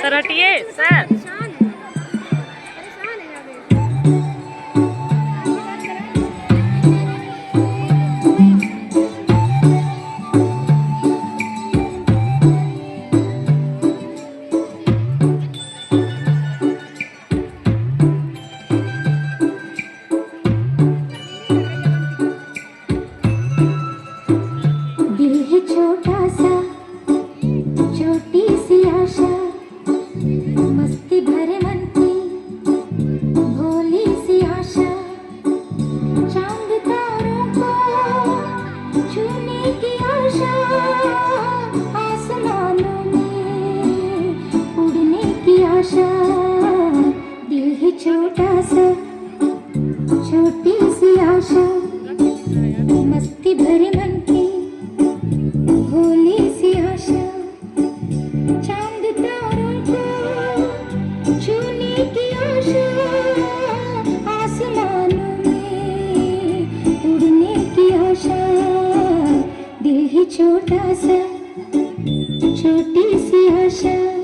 Sir हटिए sir. दिल है छोटा सा, छोटी सी आशा, मस्ती भरे मन की भोली सी आशा, चांद तारों को छूने की आशा, आसमानों में उड़ने की आशा। दिल है छोटा सा, छोटी सी आशा, मस्ती भरे मन की भोली सी आशा, चांद तारों को छूने की आशा, आसमानों में उड़ने की आशा। दिल ही छोटा सा, छोटी सी आशा।